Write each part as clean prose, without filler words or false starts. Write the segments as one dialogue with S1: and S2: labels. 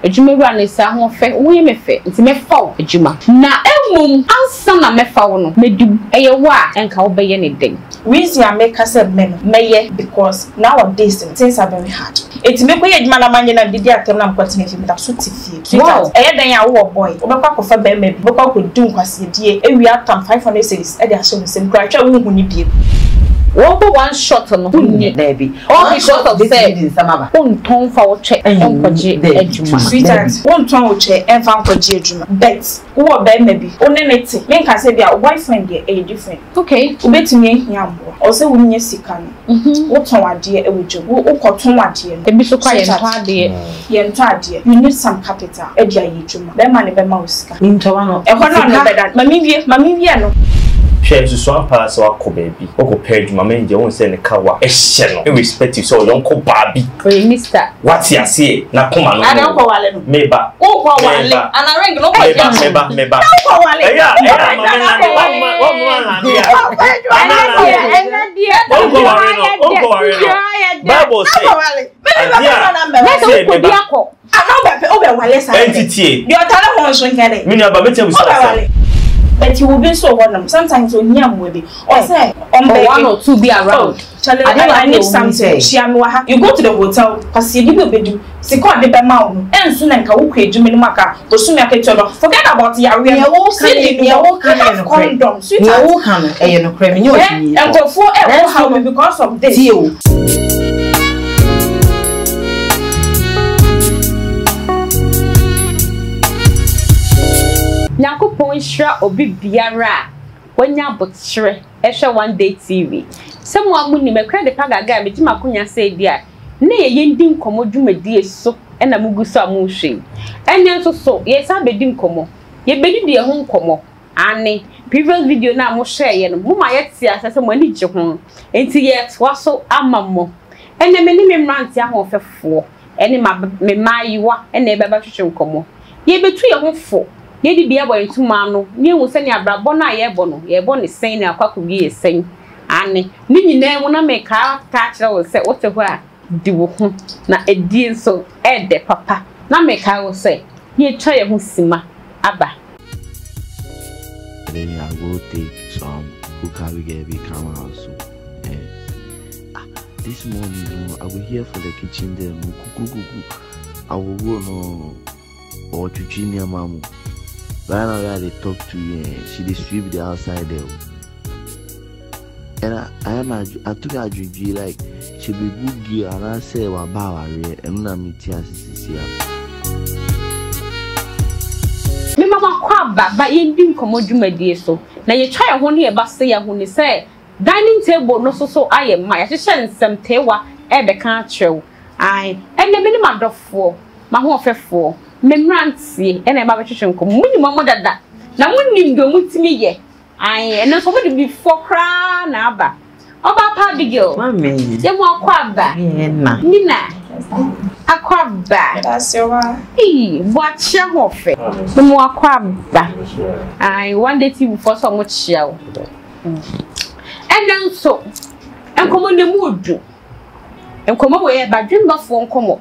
S1: adwuma wura ne sa ho fe wo ye me fe nti me fa wo adwuma na emum ansa na me fa wo no medu eye wo a enka wo be ye ne den
S2: reason I make us men meye because nowadays things are very hard. It's me koye adwuma na manye na didi atem na mkwatine fi meta so tifie sweetheart eye dan ya wo boy obekwa ko fa be me obekwa ko du nkwase die ewi atam 500 cedis e de aso nsem kra twa wo hu ni bie one shot no
S1: baby all because of say on ton fa wo che enkoje adwuma
S2: sweetheart on ton wo che enfa enkoje adwuma bet wo be me bi onenete me nka say bia boyfriend dey e different
S1: okay
S2: obetumi ehia mbo o say wo nya sika no wo ton ade e wo jogo wo koton ade no
S1: ebi so kwa ye ton ade
S2: you need some capital e dia ye adwuma be ma ne be ma wo sika
S1: ntowa no
S2: e ho no be that mami wie no
S3: share to so pass wa ko baby o ko page mama nje won say ne kawa e hye no irrespective so yon ko baabi
S1: oye mister
S3: what ya say na koma no
S2: ada ko wale no
S3: meba
S2: o ko wale ana ring no ko ya
S3: meba
S2: ko wale
S3: ya mama na dia o ko wale Bible say entity
S2: the other one so nkede
S3: me aba metem so
S2: but you will be so one sometimes on yam will be or say on
S1: one or two be around
S2: I need something you go to the hotel because you will be do second the mouth and soon and can okay do maka or soon I can tell forget about your condom sweetheart
S1: no criminal
S2: and go for how because of this
S1: Yakupon shra obi biara wanya botchre ehwe one day TV someone muni me credit pagaga me tima kunya say dia na ye Yendi Nkomo dwumadi so na muguso amuhwe enye so ye sa bedi Nkomo ye bedi de ho Nkomo ane previous video na mo share ye no mo ma ye ti asase mo ani gye ho enti ye twa so amammo ene me ni me mranti ahofefo ene ma me mayiwa ene beba twetwe Nkomo ye betu ye ho fo Yedi bia boy ntuma no nie hu se ne abrabo na ye bo no ye bo ne sen ne akwakowie sen ane ni nyina mu na me ka ta kire wo se wote ho a di wo hu na edi nso ede papa na me ka wo se ye twa ye hu sima aba
S4: then I go take some hookah we get big camera also this morning I will here for the kitchen there I will go no or to Junior Mamu. Right now, they talk to you. She dey sweep the outside there. And I took a drink like she be good girl and I say wa ba wa re and na me tia sisi ya.
S1: Me mama kwa ba Yendi Nkomo dwumadi so. Na ye twa ye ho ne ye ba se ye ho ne say dining table no so aye ma ya hye nsem tewa e be kan atrew. Ai ene me ni madofo ma ho ofefo memrantie ene ba betwetwe Nkomo muni mamo dada na muni ndo mutimi ye ai ene so mode before kra na aba oba pa bigil mami ye mo akwaba na nina akwaba
S2: that's your
S1: watch your hofe mo akwaba ai one day TV for so much share ene so Nkomo ne mudu Nkomo we ba dwimba fo Nkomo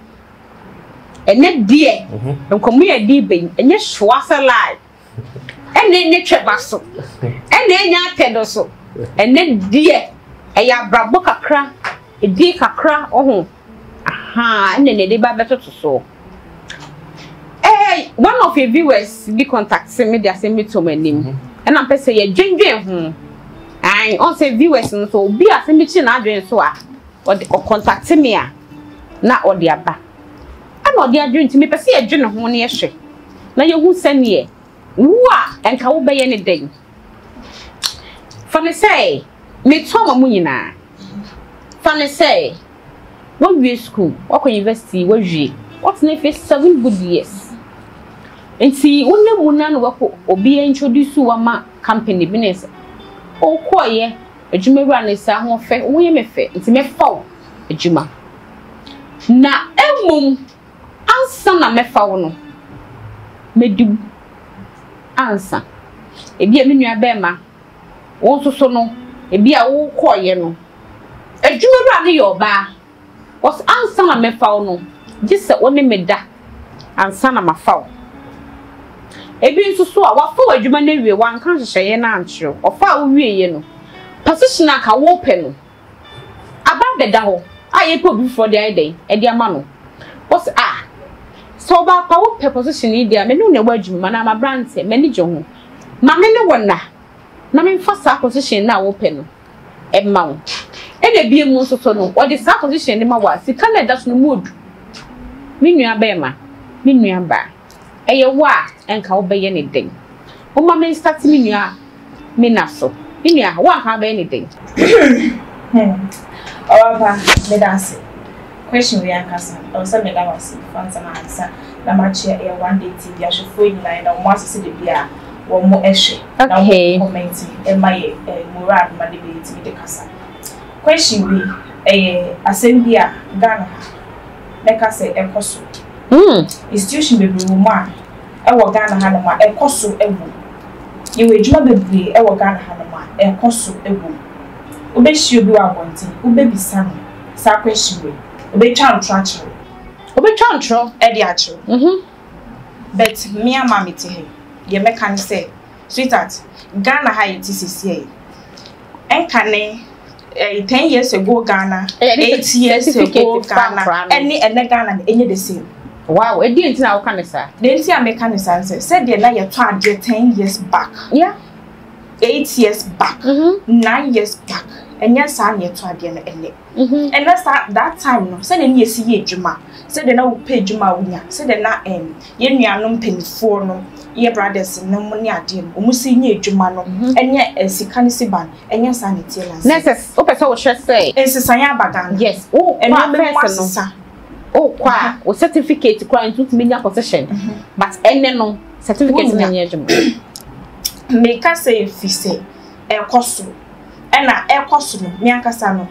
S1: ene die Nkomo ye di ben enye hwoasa live ene tweba so ene nya tedo so ene die eya brabo kakra edi kakra oho aha ene ne de ba betoto so one of your viewers be contacting me they say me to my name and am pese ye dwendwen ho ai on say viewers so bi ase me chi na adwen so a o contact me a na o de aba ana odi adwen ti me pese ye dwen ho ne ye hwe na ye hu sane wa enka wo be ye ne den for me say me to ma munyina for me say when we school what university what we what na face 7 good years enti wonne muna no wako obi introduce wa ma company business o koye adwuma ne sa ho fe wo ye me fe enti me fa adwuma na emum ansa na me fa wo no medu ansa ebi me nua be ma wo soso no ebi a wo koye no adwuma ne yo ba was ansa na me fa wo no gise woni me da ansa na mafaw ebi nso so a wafaw adwuma na wie wan kan hyehyeye na ankyerɛ ofa wo wie no position aka wo pɛ no aba deda ho a ye po before the day e dia ma no what's so ba pa wo pɛ position yi dia me no na wadwuma na ma brand se me ni je ho ma me ne wona na me fa sa position na wo pɛ no e ma wo e na bie mu nso so no o de sa position ni ma wa sika na da so no mood me nua ba ma me nua ba eye wa enka wo be ye ne den o ma me start me nua me na so me nua wa ka be ne den
S2: Oba me dance question we ankasa o se me da wasi fansa na ansa na ma che e one day TV ashofo ni na na mo asese de bia wo mo ehwe na wo comment e maye moral ma de be TV de kasa question we asembia Ghana make say ekoso institution bebre wo ma e wo Ghana ha no ma ekoso ewu yewe adwuma bebre e wo Ghana ha no ma ekoso ewu obe shi obi wa bonti obe bisa no sa question we obe twa ntro e di acho but me ama me te he ye meka say sweetheart Ghana ha yiti sisi enkane 10 years ago Ghana 8 years ago Ghana any Ghana enye the same.
S1: Wow, e di enti na wo kan sa.
S2: The enti a make kan sa say de na ye to ade 10 years back.
S1: Yeah.
S2: 8 years back. 9 years back. Enya sa na ye to ade na ene. And that time no say na ye si ye adwuma. Say de na wo pay adwuma wo nya. Say de na ye nuanom penifo no ye brothers no mo ni ade no omu si nya adwuma no enye sika ne siban enye sa na tie lanse.
S1: Nurses, o pese wo hwe say.
S2: Ensisanya abagan.
S1: Yes. Oh,
S2: eno me mo
S1: oh, kwa o certificate kwa into media position. But ene no certificate na nya adwuma.
S2: Make us say fi say ekoso. Ena ekoso no me ankasa no.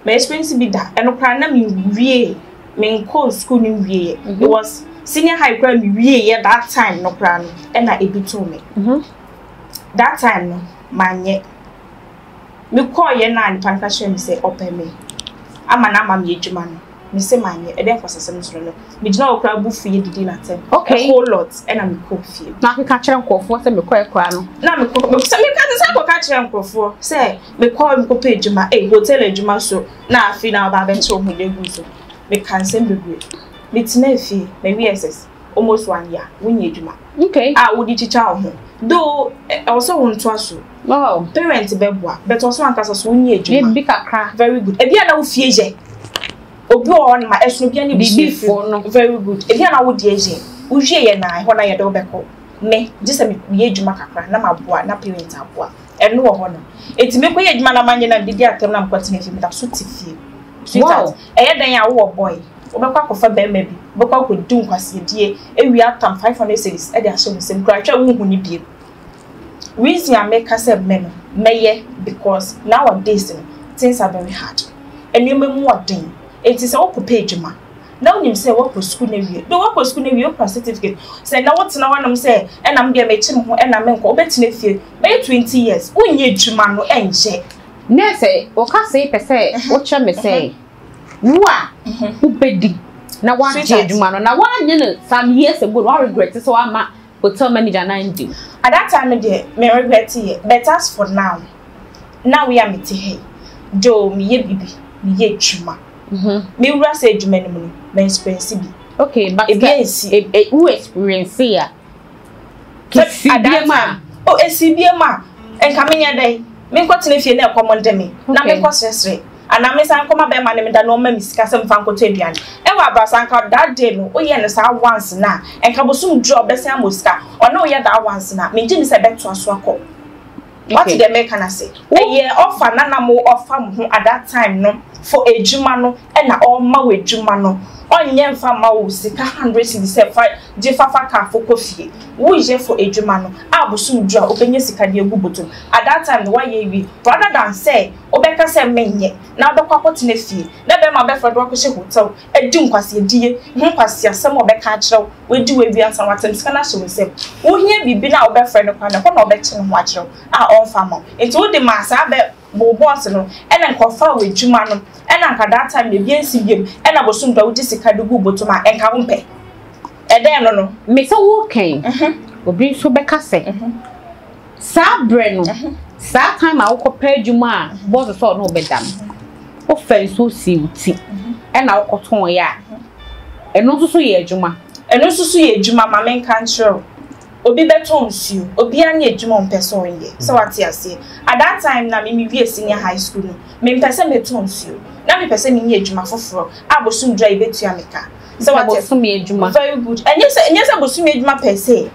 S2: My experience be that eno kra na me wie me nko school ni wie. It was senior high kra me wie that time no kra no ena ebi to me. That time no manye me call ye na ni panka share me say open me. Ama na me adwuma no. Me say manye e den kwasasem so no. Me gina okra bu fie didi na tem.
S1: Okay.
S2: A whole lot ena me ko fie.
S1: Na ka kire nkofo say me call ekra no.
S2: Na me ko me say me ka kire nkofo say me call me ko pay adwuma hotel adwuma so na afi na ba be che o mu legu so. Me kan sem bebre. Me tina fie me VSS almost 1 year wunye adwuma.
S1: Okay.
S2: Wo di chicha ho. Though also won to aso.
S1: Wow.
S2: Parents bebwa but also ankasa so wunye adwuma.
S1: Be kakra.
S2: Very good. E bia na wo fie je. Obi on ma esno bia ni before no. Very good. E bia na wo di eje. Wo hwie ye na ho na ye do beko. Me just me ye adwuma kakra na maboa na parents aboa. Eno wo ho no. Enti me ko ye adwuma na manye na didi atem na mkwati na fie da so tifie. Sweetheart. E dan ya wo boy. Obekwa kofa be ma bi. Obekwa ko du nkwase die. Ewi atam 500 cedis e de aso mu sem kra twa wo hu ni bi. Reason I make us say men meye because nowadays things are very hard. And you may more thing. It is all page ma. Now you say what for school nevi. Do what for school nevi your certificate. Say now what's now I'm say and I'm there making and I'm in bet nephew. May 20 years. When ye juma no enje.
S1: Nurse, o ka say per se, what shall me say? Wa who bedi. Na one juma no na one some years ago I regret so I'm hotel manager 90.
S2: At that time, me regret it. But as for now we are meeting here. Joe, me ye bibi, me ye chuma. Me ura say juma no money, me experience bi.
S1: Okay, but who experience here?
S2: Kisibiema. Oh, esibiema. En kamenya dai. Me kwati na fie na ekomonde me. Na me kwasresre. Ana me san koma be ma ne me da no ma mi sika sem fan koto aduane. E wa abrasan ka that day no o ye ne sa once na enka bosum job be san mosika. Ona o ye that once na me gini se beto aso akọ. What did they make an say? A year offer nana mo offer mo at that time no for a jumano and all ma we jumano. On yen fama wo sika 100 cedis fa je fafa ka for coffee. Wo je for a jumano. Abusum dra obenye sika de egu bottom. At that time the why ye rather than say obeka say menye na do kwakoti na fie. Na be ma be for do akose hotel. Edi nkwase die. Hu kwase asem obeka akyerew. We di we bi ansa watem sika na so se. Wo hia bibi na obe friend kwa na ko na obeche no akyerew. On farmer. Enti wo de masa be bo boss no ena nkofa we dwuma no ena nka that time be biansi biem ena bosum da wo di sika de gu botoma enka wo mpe Eden no.
S1: Me say wo kan. Obi so beka say. Sa bre no. Sa time a wo kopa adwuma a boss so no obedam. O fen so si uti. E na wo koton ya. Eno so ye adwuma. Eno
S2: so ye adwuma ma men kan chiro. Obi beto nsuo. Obi anya adwuma mpeso ye. So what ase. At that time na me wie senior high school no. Me mpese beto nsuo. Na me pese me nye adwuma foforo. Abosum dra ibetu ameka. So what
S1: abosum adwuma.
S2: Very good. Enye abosum adwuma per se.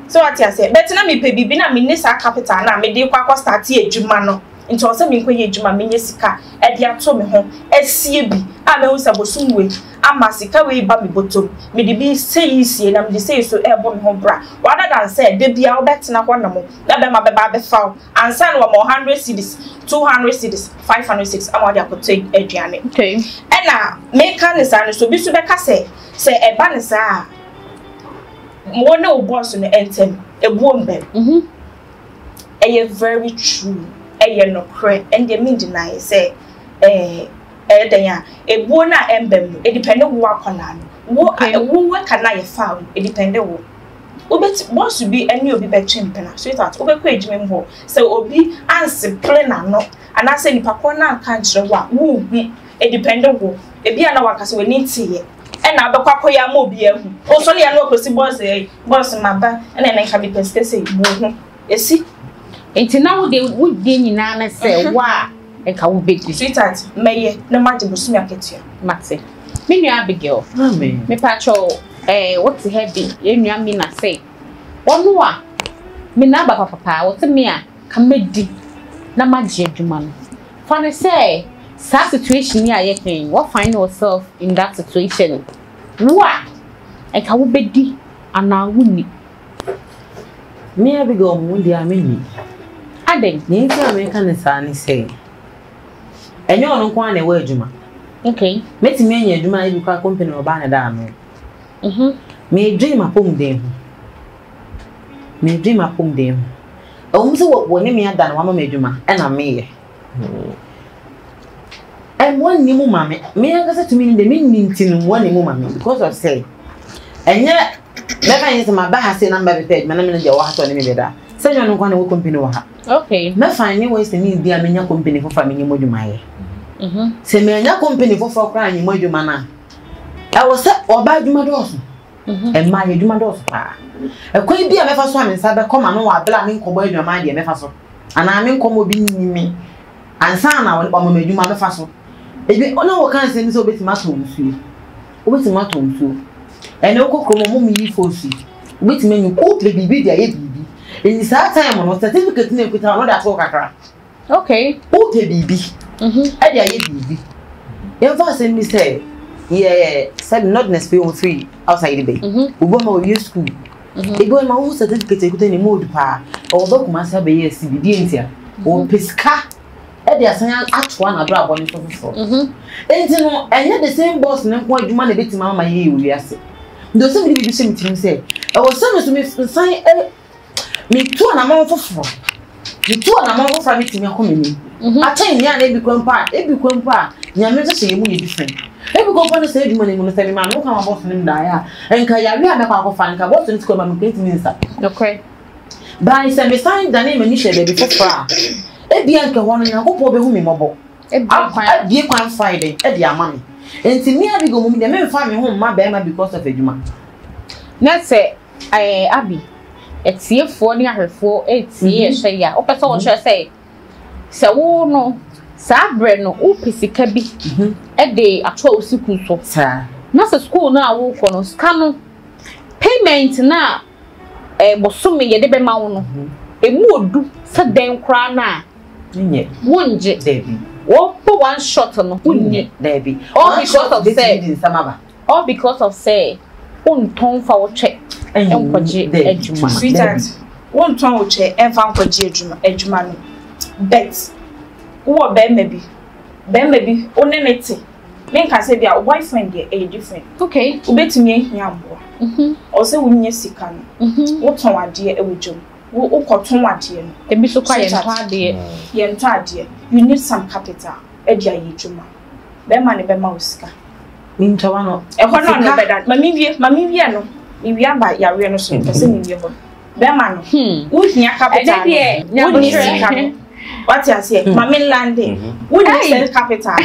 S2: So what I say, better na me pay bibi na me nisa capital na me dey kwa start adwuma no. Nti o se me nkwa adwuma me nye sika e dey ato me ho esie bi a me hu sabosum we ama sika we ba me botom me dey bi say sie na me dey say so e bo me ho bra rather than say de bia o betina ho na mo na be ma be ba be fa ansa no mo 100 cedis 200 cedis 506 am dey akoto aduane
S1: okay
S2: e na me kan ne sa no so bi so be ka say e ba ne sa mo na o boss no entem e buo mbem e very true no cre and they mean deny say then ya e buo na embem no e depend wo akona no wo kana ye found e depend wo obet boss be any obi be chimpena so that obekọ ejime mbo say obi anse plena no ana say ni pakọ na kan kire wo bi e depend wo e bia na wakase we ni tie e na abekọ akoya ma obi ahu o so le ya no okosi boss maba e na nka bi peste say bo ho esi
S1: enti na wo de nyina na say wa e ka wo bedi
S2: sweetheart meye na ma de bosumi aketia
S1: mate me nua Abigail
S3: amen
S1: me pacho what heavy ye nua mi na say wonu a me na ba papa what me a ka medi na magye adwuma no for ne say sa situation ni aye kan what find yourself in that situation wa e ka wo bedi ana wuni
S5: me Abigail mu ndi ameni
S1: aden
S5: ni nti America ne sa ni say enye onu kwa na we adwuma
S1: okay
S5: metimi anya adwuma e bi kwa company oba na da no me dream apom dem o mse wo ne me ada na wa ma adwuma e na me ye and one ni mu mame me anga say to me de me nintin one ni mu mame because of say enye me kan yin ma ba ha say number page me na me je wa ha to ne me beda say you no kwa na wo company wa ha
S1: okay
S5: me find way say me bi amenya company for family mo adwuma ye say me anya company for kra ni mo adwuma na e wo say oba adwuma do so e ma ye adwuma do so pa e ko bi a me fa so am nsa be koma no wa bla me nkobo adwuma de me fa so ana me nkomo bi ni mi ansa na wo ma adwuma me fa so ebi ona wo kan se ni so betima to nsuo ene okokro mo mi yi fosi betima nyu ko ple bibi dia ye bibi eni sa time no certificate na ekuta no da to kakra
S1: okay
S5: o ple bibi e dia ye bibi e fa se mi say yeah said not necessarily free outside the bay ubo ma we school ego ma wo certificate ekuta ni mode pa o do kuma sa be yes bibi entia o peska e dey asan atwa na do aboni so enti no enye the same boss ne ko adwuma na betima ma ye wi ase ndo se mi bi sem tim se e wo se me san me tu na ma foforo mi timi akoma ni atain nya na ebi kwampa nya me se ye mu ye different ebi kwampa no se adwuma ne mu no se me ma no ka ma boss ne nda ya enka ya wi a me kwa akofa nka boss ne tiko ma me create minister
S1: okay
S5: by se me sign da na me ni shebe bi foforo ebi anka wono nya ko po be hu me mobo ebi kwan Friday e di ama me enti me Abigail mu de me fa me hu ma be ma because of adwuma
S1: na se Abi etiefo ni ahwefo etie hwe ya opese wo hwe se wo no sa bre no wo pesika bi e de atwa osiku so
S5: sa
S1: na se school na wo ko no ska no payment na bosome ye de be ma wo no emu odu se den kra na
S5: nye
S1: wonje
S5: debi
S1: wo po one shot no wonje
S5: debi
S1: all because of say on ton fa wo che enkoje adwuma
S2: sweetheart won ton wo che enfa enkoje adwuma no bet wo be maybe onenete me nka say bia boyfriend dey e different
S1: okay
S2: obetumi ehia ambo o se wonye sika no wo ton ade e wodwom wo koton ade no
S1: ebi so kwa ye nto ade you need some capital e dia ye adwuma be ma ne be ma osika
S5: mintawa no
S2: e ho no no be that mami wie no we are by ya we no so person ni yebo be ma no wo hia capital wo ni sika what you say mama land wo ni sell capital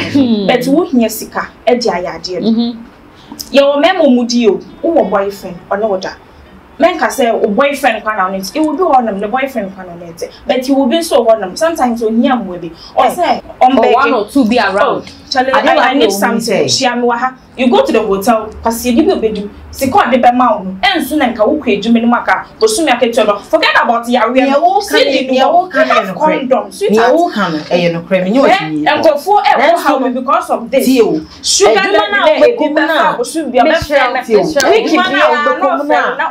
S2: but wo hia sika e di ayade no ye wo memo mudi o wo boyfriend ono woda men ka say o boyfriend kwa na it will be one the boyfriend kwa na it but he will be so one sometimes on here we be or say on
S1: one or two be around
S2: I need something you go to the hotel cause you dey be sika de be ma wo ensu na nka wo kwa edwuma ni maka osumi aketo forget about ya we condom
S5: ya wo kan e no kremi ni o ti
S2: enkofo e how because of this sugar na we be na osumi be friend we keep na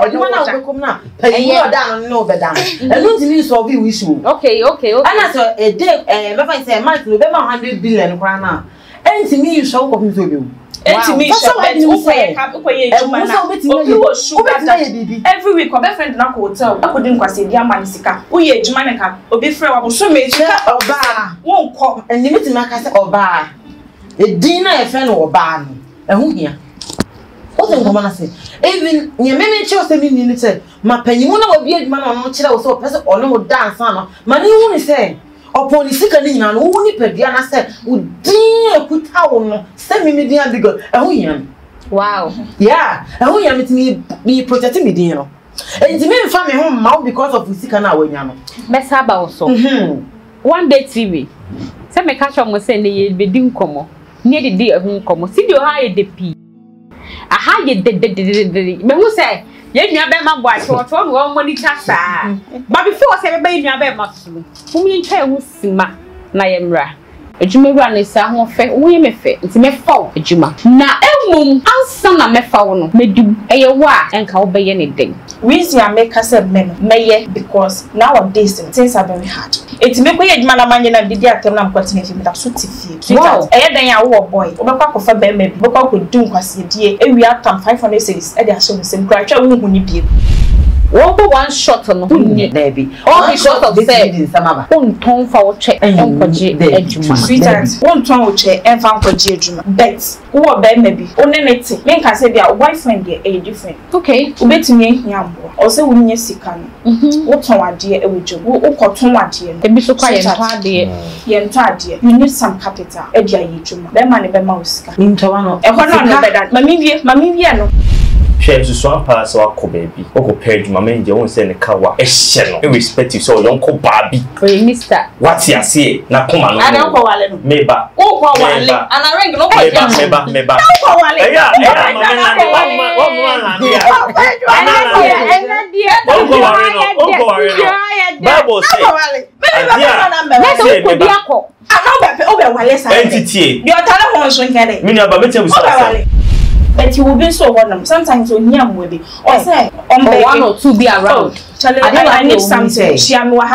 S2: obekom na payi o da no be da enu ti ni so be issue
S1: okay
S5: ana so a day be find say month no be ma 100 billion kra na enti mi you show ko mi so be
S2: enti mi show bet ukoye ejuma na obi wo sugar every week obe friend na ko hotel akodi nkwase di amani sika uye ejuma na ka obi frɛ wa so me sika
S5: oba
S2: won ko
S5: eni mi ti ma ka se oba edin na e frɛ no oba no ehu hia o te ngoma na se even nye me me che o se mi ni se ma panyimu na obi ejuma na no kyerɛ o se o pese ono mo dance na ma ni hu ni se upon the sick and in an only pediana said, would dear put out no, send me dear bigger.
S1: Wow,
S5: yeah, and we am me be protecting me, dear. And the men family home mouth because of the sick and our yano.
S1: Best have also. One day TV. Some me catch on was saying the Nkomo near the day of Nkomo. See you hire the P. A higher the who say, yet you have my wife or 1 money tassa. But before I say, baby, you have my soon. Whom you tell who sima na yemra. A Jimmy run is a home fair, we may fit, it's me fall a Juma. Now, I'll son of me found, may do a wa and can obey anything.
S2: Reason I make us a men, may because nowadays things are very hard. It's me way man a man and the atom I'm cutting if you with a suit if you. Wow, I had a boy, Obaka for baby, Boka could do quasi dear, and we are come 500 cities, and they are so the same cry, won't you be.
S1: One shot on the baby. All the shot of the same. One tone for check and for
S2: sweetheart. One tone check and found for Jejuma. Bet who are bad maybe. Only letting make us say their boyfriend get a different.
S1: Okay,
S2: bet to me yam. Also, when you see can. What on dear with you? Who caught on what dear? They be so quiet, dear. You need some capital. Edge Juma. Their money by mouse.
S5: Into one of
S2: a mammy,
S3: share to swamp pass or co baby. Oko page, my man, you won't send a car. A shell, irrespective, so don't call Barbie.
S1: Mister.
S3: What's your say? Now come on,
S2: I don't call Allen.
S3: Meba.
S2: Oh, and I ring no
S3: Meba.
S2: But you will be so one sometimes on yam with it. Or say on one or two be around. I need something.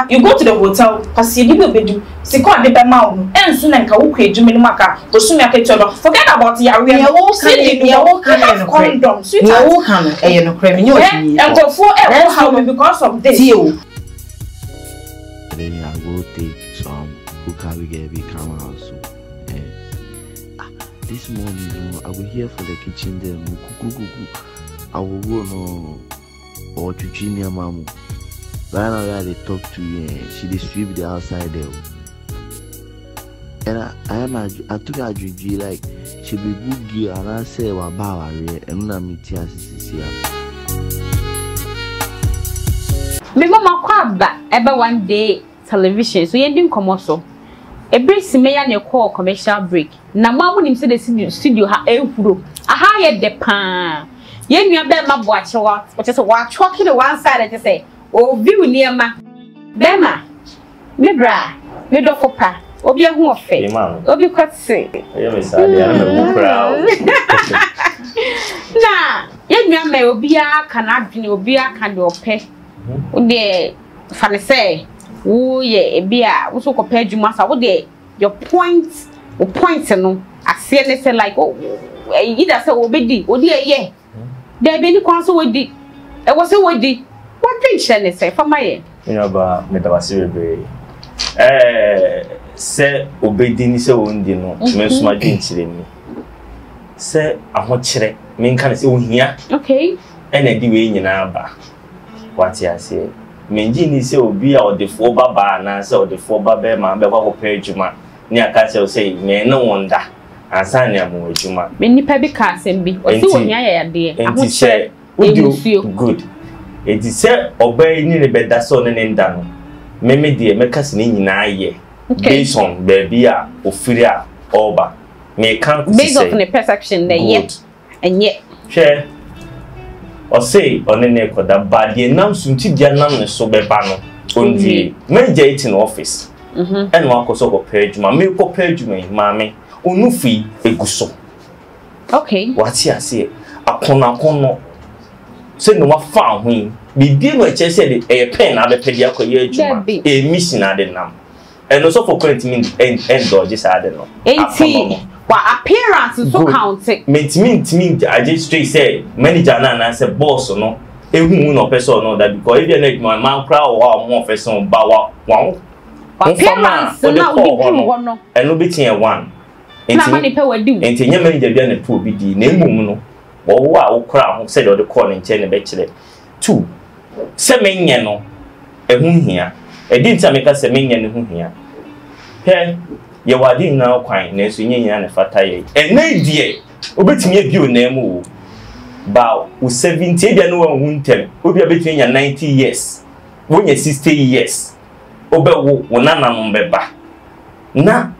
S2: You go to the hotel, cause you didn't be Siko de Bemau, and soon and Kauke, Jimmy Maka, Osumi Aketo. Forget about ya, we are all silly, we are all condoms. You are all come, and no criminal, and go for how because of this.
S4: Then I will take some who carry get become house. This morning, I will hear for the kitchen there. I will go no or to Junior Mamu. Right now, they talk to you. She dey sweep the outside there. And I took a juju like she be good girl and I say wa ba and na me tia sisi.
S1: Me mama kwaba ebe one day television so Yendi Nkomo so. A break simeya ne call commercial break. Na mamu nim say the studio ha ehuro. Aha ye de pan. Ye nua be ma bo ache wa. What say wa choke the one side and say, "Oh view near ma." Be ma. Me bra. Me do kopa. Obi ehu ofe. Obi kwatse.
S3: Ye me say dey na me proud.
S1: Na, ye nua me obi aka na adwene obi aka de ope. O de fa ne say wo ye ebia wo so ko page masa wo de your point no ase ne say like oh either say obedi odi ye there be ni kwan so wodi e wo say wodi what picture ne say for my
S3: you know ba metawase bebe say obedi ni say wondi no me suma dwintire ni say ahokyere me nka ne say ohia
S1: okay
S3: ene di we nyina ba wati ase menji ni se obi a odefo baba na se odefo baba ma be kwa kopa adwuma ni aka se o say me no wonda ansa ne am adwuma
S1: me nipa bi ka asem bi o se woni ayade
S3: ahoche good enti se obai ni ne beda so ne nda no me de me kase ni nyina aye based on baby a ofiri a oba me kan ko
S1: based on the perception there yet and yet
S3: share or say on any koda bad ye nam sunti dia nam ne so beba no ondi me in office and one ko so ko page ma me ko page me ma me onufi eguso
S1: okay
S3: what ya say akono say no wa fa ho bibi no che say the pen na be pedi akoye adwuma e mission ade nam and also for current mean end dodge side no
S1: 80 wa appearance so count
S3: mean I just straight say manager na say boss no ehu no person no that because if you need my man crowd or more person ba wa
S1: appearance na we do no
S3: and no be tin one
S1: na mani pe wadi
S3: enti nya manager bia na to bi di na emum no wo wa wo kra ho say the call nche ne be kire 2 se menye no ehu hia e di nta meka se menye ne hu hia he ye wadi na kwan na so nyenya ne fata ye ene die obetimi abi onamu ba u 70 dia no hu ntem obi abetimi nya 90 years wonya 60 years obewo wonana no mbeba na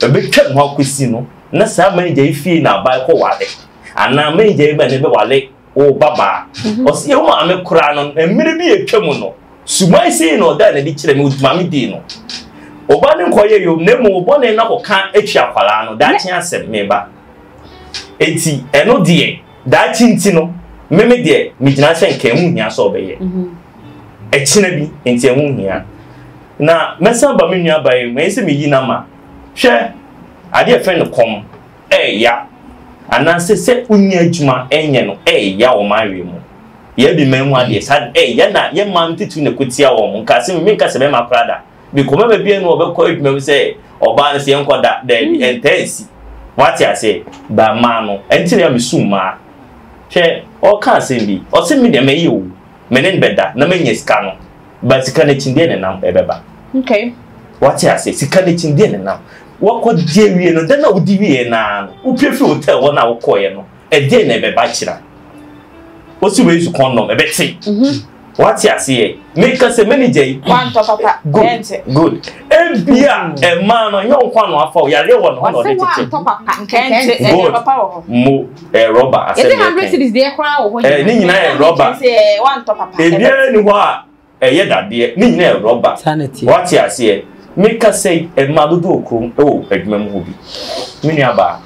S3: ebetwa ho akosi no na sa manager ifie na ba ko wale ana manager ba ne be wale o baba o se o ma me kura no emire bi etwam no sumai sei no da na di kire me udumame di no oba ne nkoye yo nemu obo ne na ko kan etwa kwala no da kyen asem me ba eti eno de da kinti no meme de mi gina hye nkan hu hia so obeye ekina bi enti hu hia na mesa ba me nua ba e me se me yi na ma hwe ade e friend kom ya ananse se unya adwuma enye no ya wo mawe mu ye bi memu ade sad ya na ye man titu ne kotia wo mu nka se me nka se be makrada bi ko me bi enu obekọ adwuma se oba ne se enkoda da intense what ya say ba ma no enti ya misuma hwe o ka se bi o se me de me yi wo me ne beda na me nya sika no ba sika ne chinde ne nam ebeba
S1: okay
S3: what ya say sika ne chinde ne nam wako jewie no dana udiwie na upiefi hotel wona wokoye no ede na ebeba kira osi we use condom ebeti what ya say make us a manager
S2: one top papa
S3: good ebia e man no yon kwa no afa yare wo no no de tete
S1: top papa
S2: kente papa wo
S3: mo rubber asem
S1: e 100 cities there kwa wo
S3: ni nyina rubber
S2: say one top papa
S3: ebia ni ho a ye dade ni nyina rubber what ya say make us say e madudu okrum adwuma mu hobi mini aba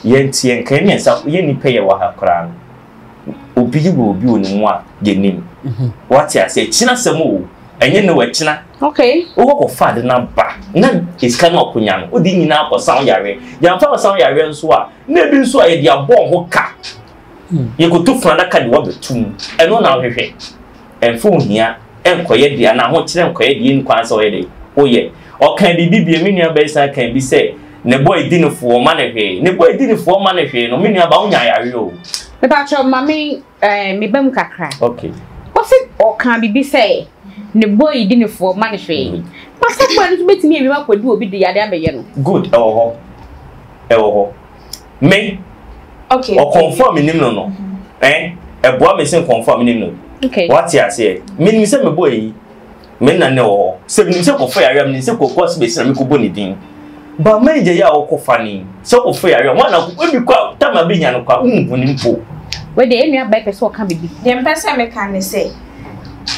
S3: yentie nkan ne nsa ye ni peye wa hakra no obi onimu a yenim what ya say china semo enye ne wa china
S1: okay
S3: wo ko fa de na ba na iska na okunya no odi nyina akọ sound yare ya fa sound yare nso a na bi nso a ye dia bo ho ka ye ko tu franda ka de wa betum eno na hwehwe enfo hia enkoye dia na ho kire enkoye die ni kwan so ye de oye o kan bibi mi nua ba isa kan bi se ne boy dinfo ma ne hwe ne boy dinfo ma ne hwe no mi nua ba unya yare o
S1: me ba cho mami me bam kakra
S3: okay
S1: o se o kan bibi se ne boy dinfo ma ne hwe ma se boy no betimi emi ma kwadu obi de yade abeye no
S3: good ewo me
S2: okay
S3: o confirm nim no eboa me se confirm nim no
S1: okay
S3: what ya say me se me boy me na ne o se me se ko fa yare me se ko course be se me ko boni din ba manager ya o ko fani se ko fa yare wana ko bi kwa tama bi nya no kwa unhuni mpo
S1: we de enu aba pe so ka bibi
S2: dem person me kan ne say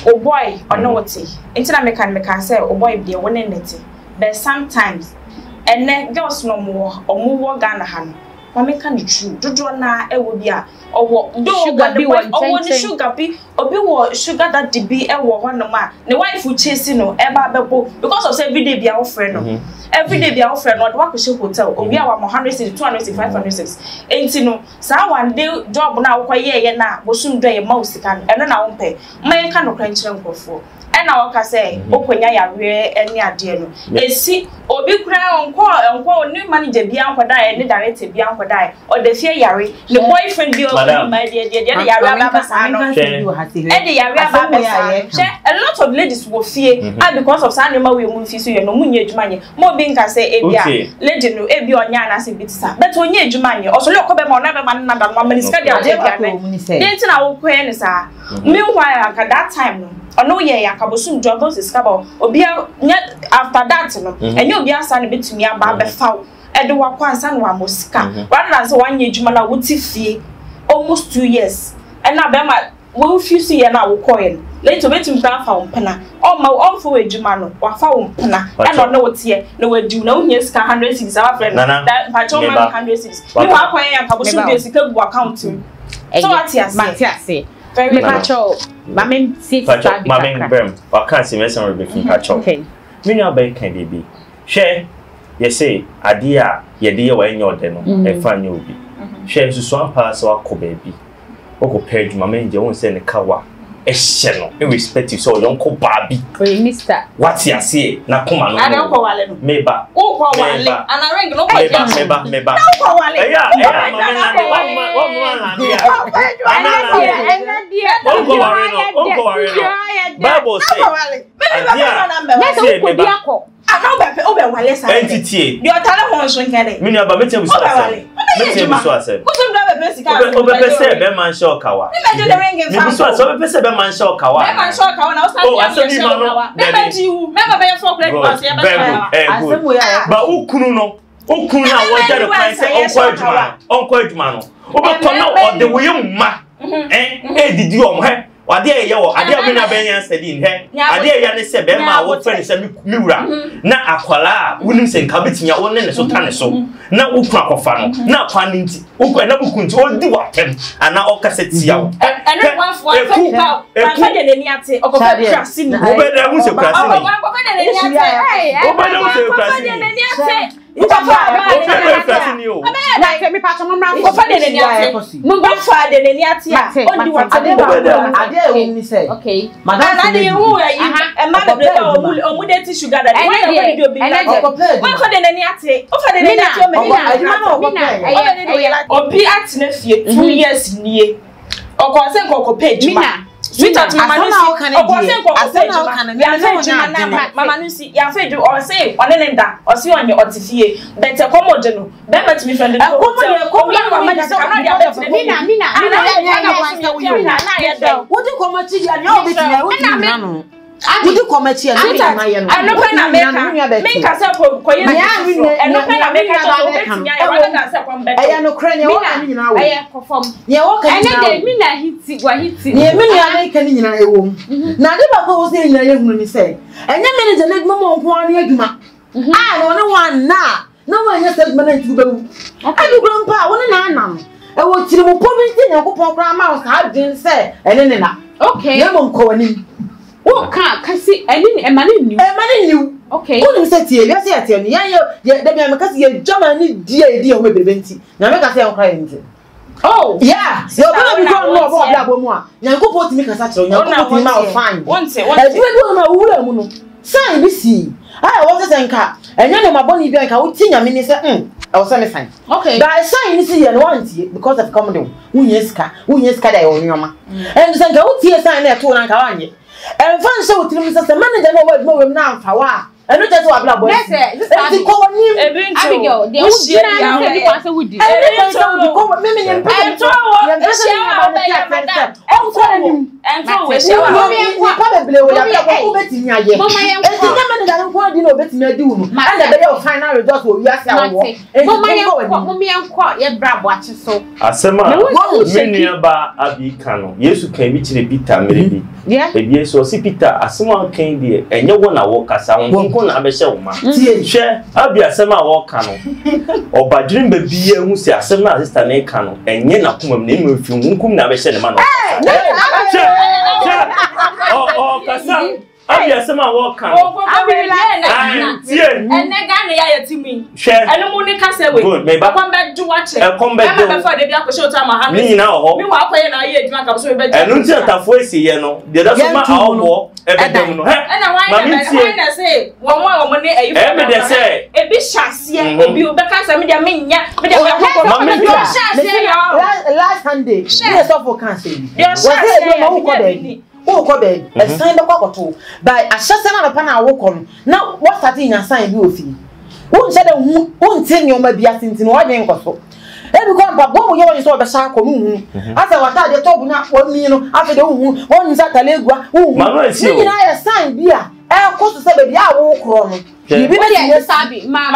S2: o boy ono wote entina me kan say o boy de wona neti but sometimes ene girls no mo omo Ghana ha no ma me kan true dodo na ewo bi a owo do owo ni sugar bi obi wo sugar that be ewo ho no ma ne wife chase no eba bebo because of say every day bi a friend no every day bi a friend no wa ko she hotel obi a wa 100 200 500 enti no sa one day job na wo ye na bo sum do ye ma usika no eno na wo mpe ma kan no kran kire nkofo ena wo ka say okonya yawe eni ade no esi obi kura onko ni manager bi ankoda e ni director bi ankoda akodai or the fear yari the boyfriend be of my dear yari baba sano e yari baba a lot of ladies will fear because of sanema we mun fi so ye no munye adwuma nye mo bi nka say ebia lady no ebi onya na se bitisa but onye adwuma nye osole okobe ma ona be ma na da ma maniska dia dia den tina wo kwen ni sa meanwhile at that time no ono ye yakabosum jobos iskaba obi after that no enye obi asa ne betumi aba be fawo e de wakwansa no amosika rather than say one year adwuma na wuti fie almost 2 years and na be ma wo fi so ye na wo koye later betumi fa fa ompana o fo adwuma no wa fa ompana e no na wotie na wadu na unya sika 100 cedis our friend that patrol man 100 cedis ni wa koye yakabosum de sika gu account so what you say very patrol mamen sit try
S3: mamen bem wa kan se mesen rebekin patrol okay me nua ba kan bibi hwe ye say ade a ye de ye wa enye ode no e fa nya obi hwe susu ampa so akoba bi oko page mamen je won say ne kawa e hye no e respect so yonko ba bi
S1: oye mister
S3: what you say na koma no
S2: ana ko wale no
S3: meba
S2: o ko wale ana ring no
S3: meba
S2: na ko wale
S3: mamen na wa Uncle Warren. Bible say.
S2: Obe wale sa.
S3: Entity.
S2: Bi otale ho nso nkede.
S3: Me nua ba metem so asem. Metem so asem.
S2: Ko so ndo be sika.
S3: Obe pese be man show kawa.
S2: Me de ring fa.
S3: Me so obe pese be man show kawa.
S2: Be man show kawa na o sa. Oh, asem ma no. Me ji wu. Me ba be for play pass ya be kawa.
S3: Asem wo ya. Ba ukunu no. Ukunu na wo jare kwan se onko adwuma no. Obe tona o de wo yem ma. Didi o mo he. Ade ye wo ade a me na ben yan study he ade ye ne se be ma wo friend se mi wura na akwala wunim se nka betinya wo ne so tane so na wo kura kofa no na kwa ne nti wo kwa na bukunti o di watem ana o kaseti ya wo
S2: ene one for fa de ne ate o ko fa krasi ni
S3: wo be na mu se krasi ni
S2: o ko fa de ne ate
S3: wo be na mu se krasi ni
S2: sweet at mama nusi ya fedu or say onenenda or see on your otifie but a commode no be bet me friend
S5: what do come to you would you come at you? I'm not going to make us up for you. And not going to make us I am no cranny. I am perform. You're okay. Mina hits what hits you. I can in a room. Now, never goes in a young say. And your minute, let Mamma one yagma. I don't one now. No one has said, man, to go. I do grandpa, one and none. I want you to put me in a book grandma, I didn't say, and then okay, you won't call him. What can't see any money new? Okay. Who said to you? Yes, yes, yeah, the because you're Germany, dear, maybe 20. Now, make us say I'm crying. Oh, yeah, you're going to become more black woman. Now, go put me a satchel, you're going to find. Once, you don't know, sign this. I was a car, and then my bonny bank, I would see a minister. I was on fine. Okay. But I sign this year and once because of common. Unyeska, I own your man. And then go to your sign there to Nankawani. And fan show to Mr. Manager no more now for a and not just what black. Yes, sir. Call him Abigail. The old would so si Peter asema kan die enye wo na wo kasa wo nko na abehye wo ma hwe abi asema wo ka no obadwin ba biye hu si asema sister na ka no enye na komam na emu fi nkum na abehye ne ma no kasa abi asema wo ka no abi na enne ga na ya yetimi hwe ene mu ni kasa we akombe du wache akombe do be fa de bi akoshe otu ama ha mi nyina ho mi wa akoye na ye edwuma ka so be enu nti atafo esi ye no de da so ma awo
S3: ebedem no
S2: na why na say wo ne ayi
S3: for me dey say
S2: e bi hyasia obi obeka say me dey menya me dey
S5: last Sunday we so for cancel was it no wo ko be e sign be kwakoto by ahyase na pa na wo ko na what start in sign bi ofi wo nse de hu wo nte nyoma bia tintin wo dwen nkoso ebi ko mpa bo mo ye won so be sha ko mu asa wata de to bu na wo mi no afi de hu wo nsa talegua hu ni na ya sign bia e ko so se be bia wo kro no bibi be ti sabi ma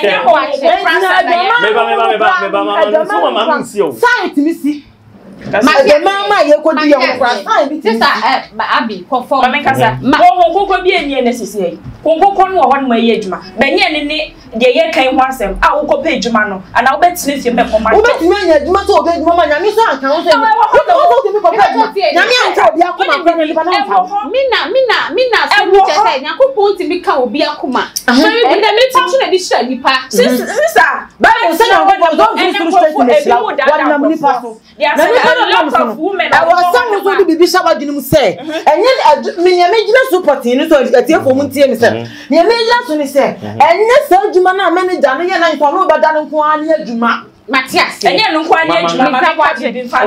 S5: enye ho a meba sign ti mi si mama ye ko di yon kwa sign bi ti
S2: abi conform ma kasa wo bi eni ne sisi konko no ho no ma ye adwuma benye ne de ye kan ho asem a wo ko pa adwuma no ana wo betine fie me koma
S5: wo betime anya adwuma to obi adwuma ma nyame so anka wo se wo to mi ko pa nyame anka obi akoma kwa ni ba na mina so mi che say nyakopon ti mi ka obi akoma so mi de me ti na di sha nipa
S2: sister
S5: bible say nyakopon don do straight in the slap one na muni paso
S2: of women
S5: I was some so di bibi shaba dinu say enye me nyame gina support ni so atie fo mu tie mi say nyame gina so ni say enye sa adwuma na manager no ye na nfa no bada no ko ani adwuma
S2: Matias enye no ko ani adwuma ma kwa bi mfa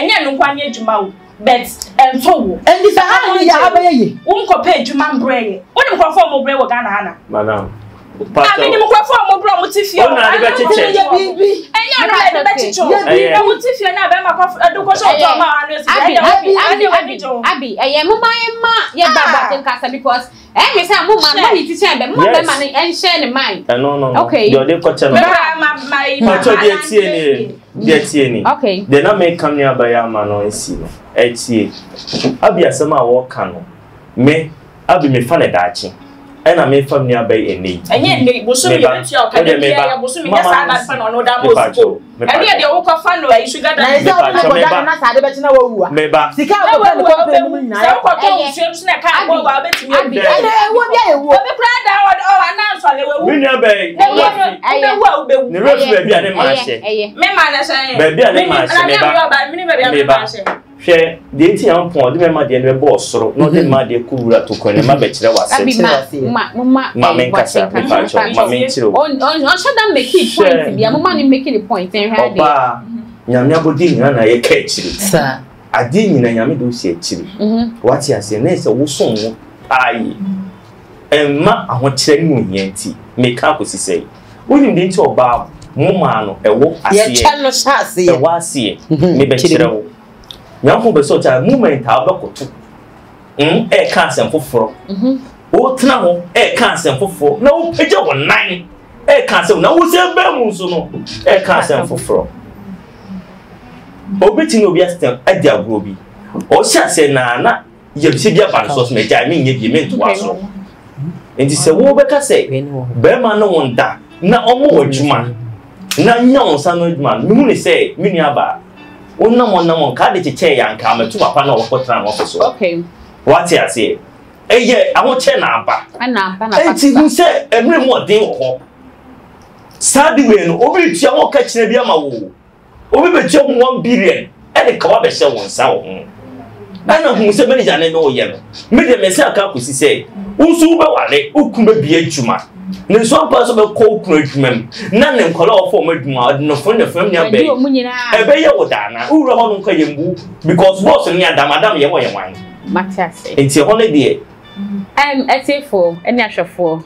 S2: enye no ko ani adwuma o but entowo
S5: endi sa ha ni ya abaye
S2: won ko pa adwuma mbreye won ko fo mo breye wo Ghana hana
S3: madam
S2: Ami mo kwa fo mo bro mo ti fie o
S3: na be chiche
S2: bibi enye no be chiche o na mo ti fie na be ma kwa adukọ so to ma anu si
S1: abi eye mo ma ye baba ten kasa because me say mo ma no ti chen be mo be ma en share the mind
S3: no
S1: okay
S3: you dey ko chen ma to dey tie ni
S1: okay
S3: they na make come near by ama no esi no etie abi asema wo ka no me abi me fa na daachi ena me fam ni abai eni
S2: enye ne boso mi betu o ka de ya boso mi yesa da fa no da mo school eni de wo ko fa no e sugar da
S5: na isa ko da na sa de be na wawu
S3: meba
S5: sika ko da ko pe mu na
S2: ya ko to usu na ka go wa betimi
S5: abi wo bia ye wo
S2: be kra da o announce ale wawu
S3: mi ni abai
S2: be wo be wu
S3: ni refu be bia ne ma hye
S2: me ma na hye
S3: be bia ne ma hye meba
S2: mi ni be bia ma hye
S3: hwe de ti ampon de mema de ne be osoro no de ma de kuwura to ko ne ma be kire wase ma men kasa me pacho ma men kire
S1: on should that make it point bia mama ni make the point en hade
S3: oba nyame abodi nyina na ye ka kire
S5: sa
S3: ade nyina nyame do si kire wati ase na se wo son wo ai emma aho kire ni onyanti me ka ko sisei woni de nti oba mo ma no ewo ase
S5: ye cha no sha ase
S3: ewo ase me be kire wo nyampo be so cha movement a obekoto e ka asem foforo o tena ho e ka asem foforo na o peje wonan e ka asem na wo se ba mu so no e ka asem foforo obeti no bia stem adi agro bi o sha se na ye bi se bia ban so so me ja me nye bi me nto aso enti se wo be ka se be ma no wonda na omo wadwuma na nya onsa no adwuma me hu ne se me nua ba Unamon ka de cheche ya nka metu papa na wokotra no ofo so
S1: okay
S3: what ya say eye aho che na aba
S1: na
S3: enti hu se emre mo den ho sadi we no obi tia wo ka kire bia ma wo obi be tia mo 1 billion e de ka wa be hye won sa wo ana hu se manager ne no ye no me de me se aka ko si se unsu be wale ukun be bia adwuma ne so pa so be ko ukun adwuma na ne nkola ofo mo adwuma no fo ne fam nya be e be ye wo dana ura ho no nka yembu because boss ni adam ye wo ye wan
S1: Matias
S3: enti ho ne de
S1: etefo eni ahwefo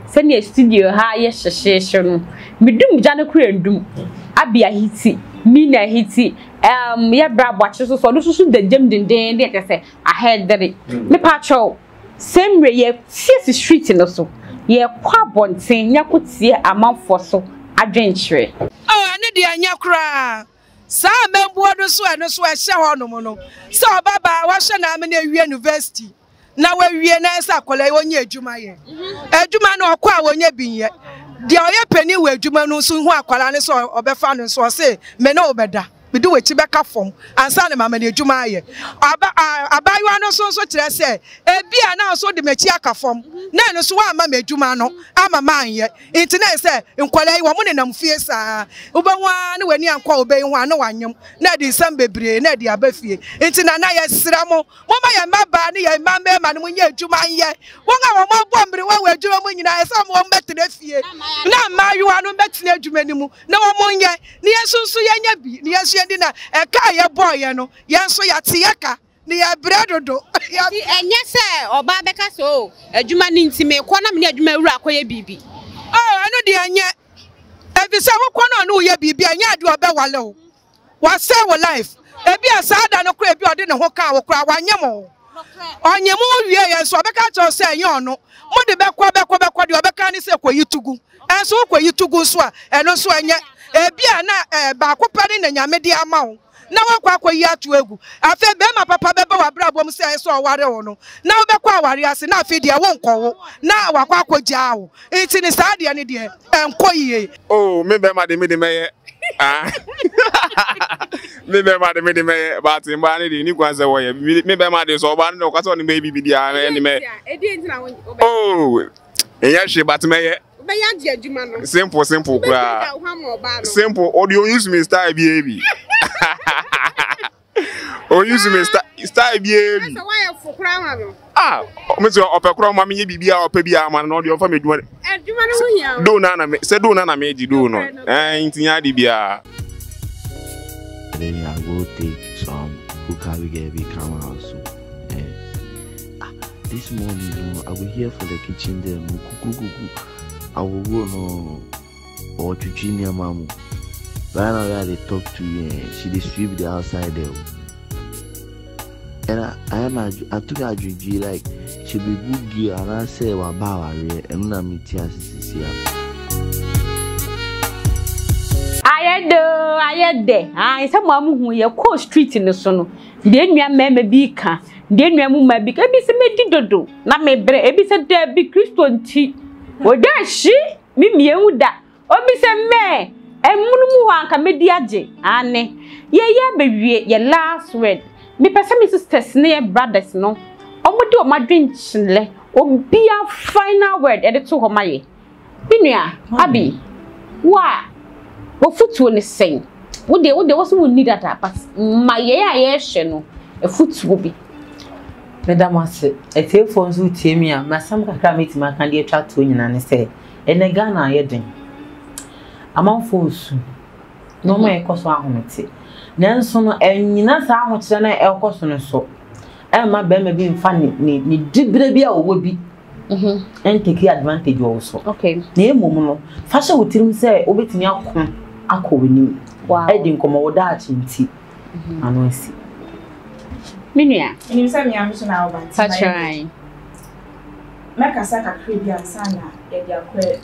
S1: se ne studio ha ye hyehye no medum gya ne kura ndum abia hiti mina hiti ye bra boache so no susu de jem denden de tese ahead there me pa cho same way ye face street no so ye kwa bonten nyakotie amanfo so adwenkyere
S6: ne de anya kura sa membuo do so eno so ehye ho no mo no so baba wa hye na me na wie university na wa wie na esa kola wonye adwuma ye adwuma na okwa wonye binye de oye pani we adwuma no so hu akwala ne so obefa no so se me na obeda me do we chibeka form and san mama ne adwuma aye abayiwa no so kire se ebia na so de mechi aka form na no so wa mama adwuma no ama man ye nti na se nkwala yi wo mo ne nam fie saa ubanwa ne wani ankwa obeyi ho ana wanyem na di nsam bebre na di abafie nti na ye sra mo mama ye maba ne ye mama ma ne mo nya adwuma ye wonga wo mo bombre wo adwuma mo nyina esa mo mbetene fie na mayiwa no mbetene adwuma ni mu na wo mo nye ne yesunsu ye nya bi ne yesu ye na eka ye boy ye no yenso ya te yeka ne ya bredodo
S1: enye se oba beka so adwuma ni ntime ko na me adwuma wura akoye bibi
S6: anu de enye ebisa wo ko na no ye bibi enye ade obe wale o wa say wo life ebi asada no kra ebi ode ne ho ka wo kra wanyem onye mu wie yenso obeka cho se enye ono mo de bekwa de obeka ni se koyitugu enso koyitugu so a eno so enye ebia na ba akopade na nyame de ama wo na wakwa akoyi atu egu afa be ma papa bebe wa brabo mu se so ware wo no na wo bekwa aware ase na afi de wo nkowo na wakwa akoji awo nti ni saa de ne de enkoyiye
S7: oh me be ma de meye ah me be ma de meye but mba ne de ni kwanse wo ye me be ma de so ba no kwaso ni baby bi dia ne me oh eya she but meye simple kura simple audio use me style baby o use me style baby
S1: so why for kura no
S7: me so opekura ma me bibia opebia ma no de ofa me dwuma
S1: no hia
S7: do na me se do na me di do no ntinya di bia.
S4: Then I go take some cookery get be come out so this morning I will here for the kitchen there I will go no or to Junior Mamu. Right now they talk to you and she sweep the outside there. And I took a drink like she be good gear and I say wa bawa re and na me tia sisi
S1: ayede say mamu hu ye ko street ni so no de nua mema bi ka de nua mu ma bi ka bi se medi dodo na me bre e bi se de bi Kristo nti odashi mimienu da obi se me emunumu wa nka medi age ane ye bewie ye last word me pese me sisters ne ye brothers no omudi o madwen chinle obia final word e de to homaye binua abi wa wo futuo ne sen wo de wo so need that but maye ya ye hye no e futuo bi
S5: Madam ase etie phones wo tie mi a masam kakra metima kan de atwa to nyina ne se ene Ghana ye den amanfo osu no ma ekoso ahomete nanso no enyina sa ahokire na ekoso no so e ma be ma bi mfa ni dibre bi a wo bi and take advantage also
S1: okay
S5: na emom no fa hye wotirim se obetimi akowani
S1: wow
S5: e di Nkomo wo da achinti ano asi
S1: minua
S2: ni msa mi amso na oba
S1: try
S2: meka saka kredi ansana ye dia kwa ye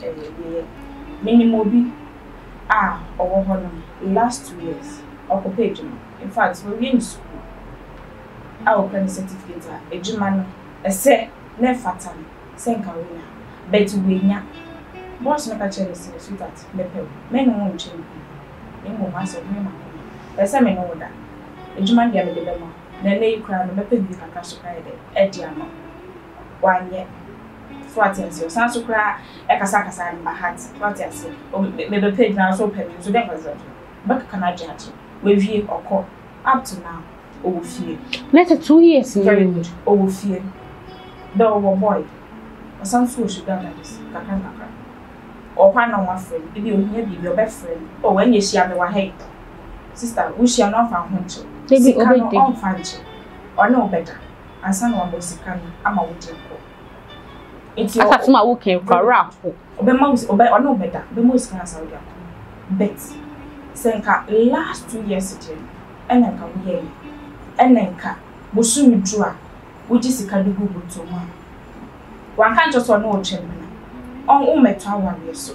S2: minimum bi owo hono last 2 years occupation in fact we in school our kind certificate ejuma no ese na fatan senka wina but we nya boss meka chere se sweetheart mepe me no won chere me mo ma so me ma ese me no woda ejuma dia me de ma na na ikra no mepe bi kaka so kai de edia no wanye swati ansi san so kra e kasa na hat swati ansi me be page na so pay so dem was back kana judge we vie okọ up to now owo fie
S1: let 2 years
S2: very good owo fie the owo boy san so should that this kaka o kwa na wa friend bi ohia bi obe friend o when you share me wa hey sister we share no fa honcho
S1: baby obedi
S2: on fanchi or no better and san wa bo sikano ama wo je ko it's your
S1: asatuma wo ken kwara
S2: obe no better be mo sikana Saudi bet senka last 2 years ago enenka wo ye enenka bo su midru a wo ji sika de gugu to ma wan kan just no o chemna on o meto aware so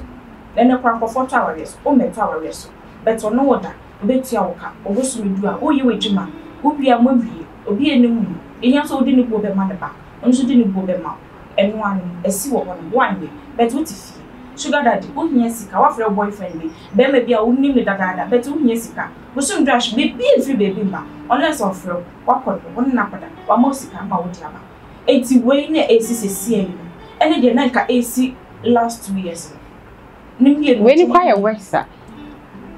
S2: ene kwa foto aware so o meto aware so bet no woda obetia wo ka wo su midru a o ye wejuma wo bia mo wie obi enemu ehia so odi ni bo be ma ne ba onso di ni bo be ma enu anu esi wo ho no wan we bet wo ti fi sugar daddy unya sika wa frɛ boyfriend bi be ma bia unim ne dada but unya sika busum dash be free baby ma unless of frɛ wakɔ won na pada wa mo sika ma wo dia ba enti we na esi sesi ani ene de na nka esi last 2 years nim ye
S1: we ni kwa ye wesa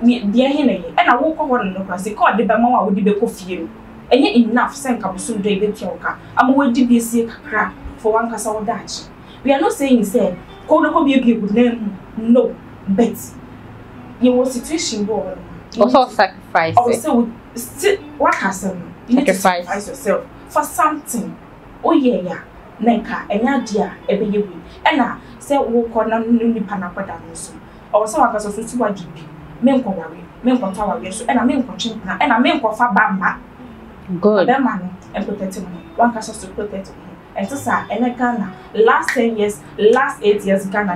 S2: dia he na ye ena wo kɔ hɔ no kwa se kɔ de ba ma wa wo di be kɔ fie no enye enough sen ka busum do e be tuoka ama wo di bi sie kakra for one kasa wo dachi. We are not saying say go be a good name, no, but you was situation go
S1: also sacrifice.
S2: Also, what has you need to sacrifice yourself for something. Oh yeah, Nenka, and your dear, every year, and I say, walk on a panapada. Also, I was also what you be. Men can worry, men can tower, and I mean, and I mean, for Bamba.
S1: Good.
S2: That man and protect him. One person to protect him. And so, sir, and Ghana, last 10 years, last 8 years, Ghana,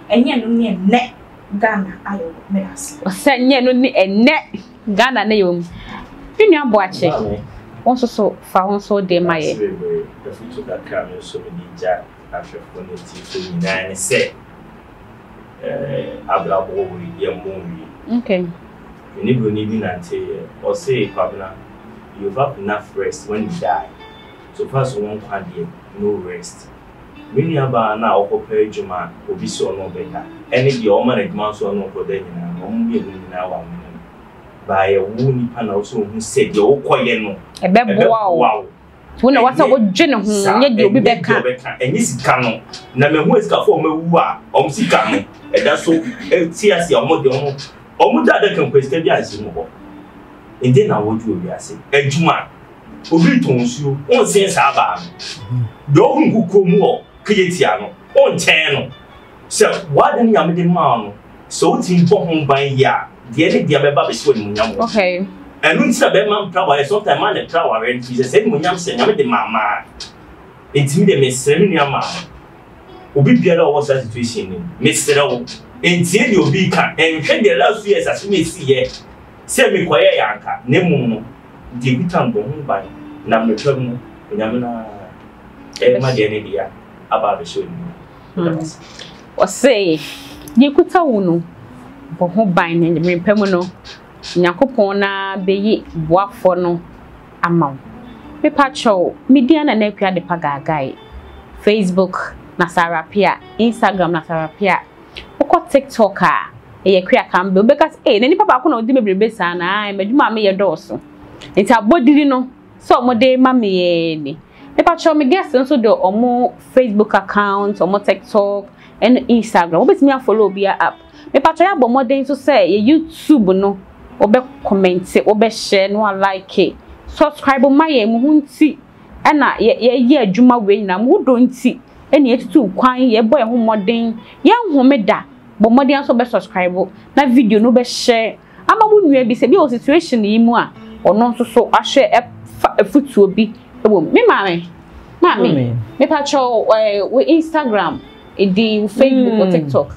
S2: and yet, no near net Ghana, I made us.
S1: Send ye no a net Ghana name. In your watch, also so found so dear my.
S3: The future that comes so many jack after 29 say, Abrabo, young movie.
S1: Okay.
S3: You need to need until or say, Pabna, you have enough rest when you die. So first one quantity, no rest. Many about now prepare Juma, Obiso no better. Any the woman at Manso no for them only in our by a wounded pan also who said you're quiet no. A baby wow. When I was a good general, yet you'll be back. And this canon. Now, who is got for me who are Omsicano, and that's so tears your mother. Omuda can question as you know. And then I would do as a Juma. Obi tonsu on sense aba do hu komo kiyetiano on cheno so what den yam de ma no so tin bo ho ban ya de ne de beba be so ni nyam
S1: okay
S3: enu ntira be man trawa sometimes man the trawa and he said mo nyam se nyam de mama enti de mesere ni ama obi biara o was situation ni mesere wo enti de obi ka enhwe de last years as me see ye se me koye yanka ne mu no de bitan bo ho ban na me twam nyamena ma de ne dia aba be so ni
S1: o say ye kuta wo no bo ho ban ne me pam no nyakopon na beyi boafo no amaw me pacho media na nakua de pagagai Facebook na sarapia Instagram na sarapia uko TikTok ye kwa kambe because na nipa ba ko na odi mebrebe sa na meduma me ye doso nti abodiri no so omode ma me ye ni me pacho me guest nso do omo Facebook account omo TikTok and Instagram obetimi follow bia app me pacho ya bo modern so say ye YouTube no obe comment obe share no like subscribe my mu hunti na ye adwuma we na mu do nti ene etutu kwan ye boy ho modern ye nhomeda bo modern so be subscribe na video no be share ama mu nua bi se bi o situation yi mu a ono nso so ahwe efutuo bi ebo me mame me pacho we Instagram di Facebook or TikTok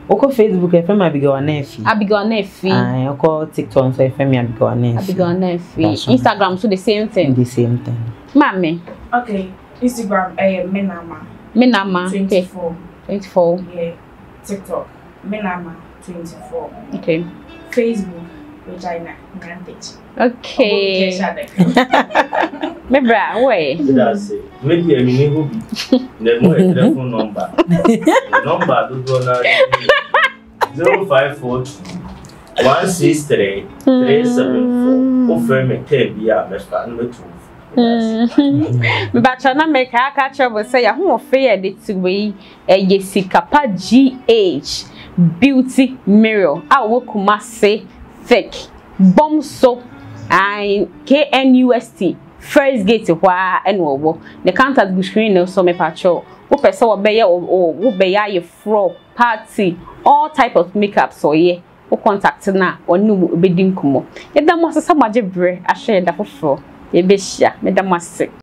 S5: oko Facebook FM Abigail Nefi oko TikTok so FM Abigail Nefi
S1: Instagram so the same thing mame
S2: okay Instagram
S1: Menama 24
S2: yeah TikTok Menama 24
S1: okay
S2: Facebook Regina Grantage
S1: okay me bra way
S3: that's it maybe I mean who be the more telephone number do na 0542 163 374 offer me bia me fa no metu
S1: but na make aka trouble say ya ho fe de tiwe Yesika GH beauty mirror awo kuma say fake bomb soap and KNUST first gate hwa enwo the contact screen no so me pacho wo pese wo be ya wo be ya ye fro party all type of makeup so ye wo contact na onu obedi Nkomo yeda mo asesa maje bre ahwe da foforo ye be hia me da mo ase